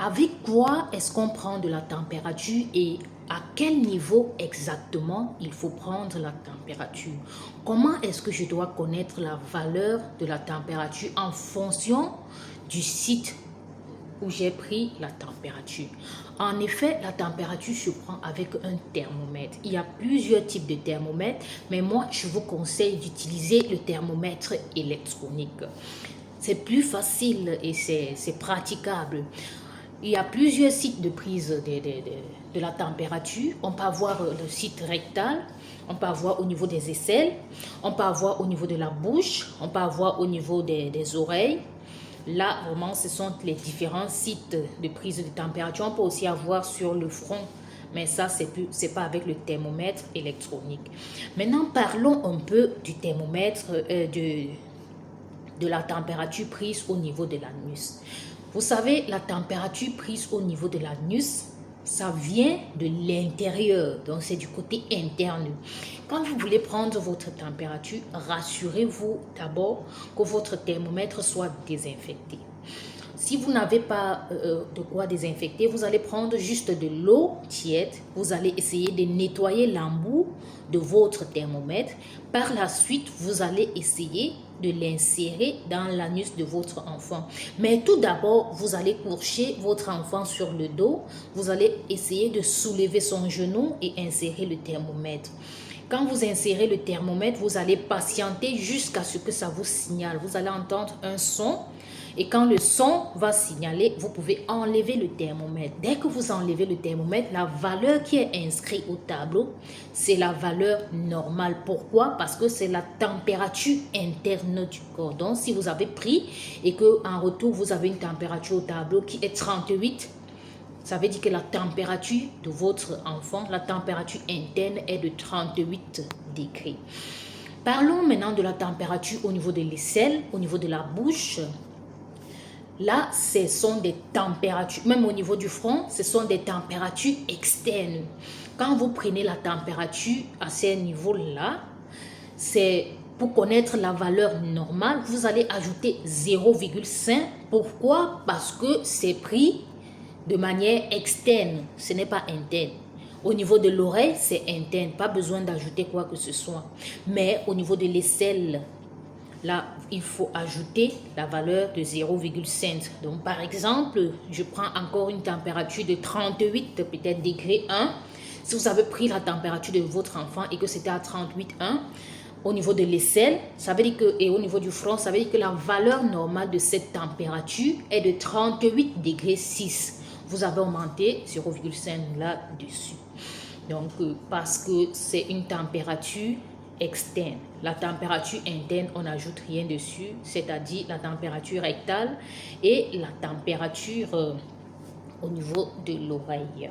Avec quoi est-ce qu'on prend de la température et à quel niveau exactement il faut prendre la température? Comment est-ce que je dois connaître la valeur de la température en fonction du site où j'ai pris la température? En effet, la température se prend avec un thermomètre. Il y a plusieurs types de thermomètres, mais moi, je vous conseille d'utiliser le thermomètre électronique. C'est plus facile et c'est praticable. Il y a plusieurs sites de prise de la température. On peut avoir le site rectal, on peut avoir au niveau des aisselles, on peut avoir au niveau de la bouche, on peut avoir au niveau des oreilles. Là, vraiment, ce sont les différents sites de prise de température. On peut aussi avoir sur le front, mais ça, c'est pas avec le thermomètre électronique. Maintenant, parlons un peu du thermomètre, de la température prise au niveau de l'anus. Vous savez, la température prise au niveau de l'anus, ça vient de l'intérieur, donc c'est du côté interne. Quand vous voulez prendre votre température, rassurez-vous d'abord que votre thermomètre soit désinfecté. Si vous n'avez pas de quoi désinfecter, vous allez prendre juste de l'eau tiède. Vous allez essayer de nettoyer l'embout de votre thermomètre. Par la suite, vous allez essayer de l'insérer dans l'anus de votre enfant. Mais tout d'abord, vous allez coucher votre enfant sur le dos. Vous allez essayer de soulever son genou et insérer le thermomètre. Quand vous insérez le thermomètre, vous allez patienter jusqu'à ce que ça vous signale. Vous allez entendre un son. Et quand le son va signaler, vous pouvez enlever le thermomètre. Dès que vous enlevez le thermomètre, la valeur qui est inscrite au tableau, c'est la valeur normale. Pourquoi? Parce que c'est la température interne du corps. Donc, si vous avez pris et qu'en retour, vous avez une température au tableau qui est 38, ça veut dire que la température de votre enfant, la température interne est de 38 degrés. Parlons maintenant de la température au niveau de l'aisselle, au niveau de la bouche. Là, ce sont des températures, même au niveau du front, ce sont des températures externes. Quand vous prenez la température à ces niveaux-là, c'est pour connaître la valeur normale, vous allez ajouter 0,5. Pourquoi? Parce que c'est pris de manière externe, ce n'est pas interne. Au niveau de l'oreille, c'est interne, pas besoin d'ajouter quoi que ce soit. Mais au niveau de l'aisselle, là, il faut ajouter la valeur de 0,5. Donc, par exemple, je prends encore une température de 38, peut-être degré 1. Si vous avez pris la température de votre enfant et que c'était à 38,1, au niveau de l'aisselle, ça veut dire que, et au niveau du front, ça veut dire que la valeur normale de cette température est de 38 degrés 6. Vous avez augmenté 0,5 là-dessus. Donc, parce que c'est une température externe. La température interne, on n'ajoute rien dessus, c'est-à-dire la température rectale et la température au niveau de l'oreille.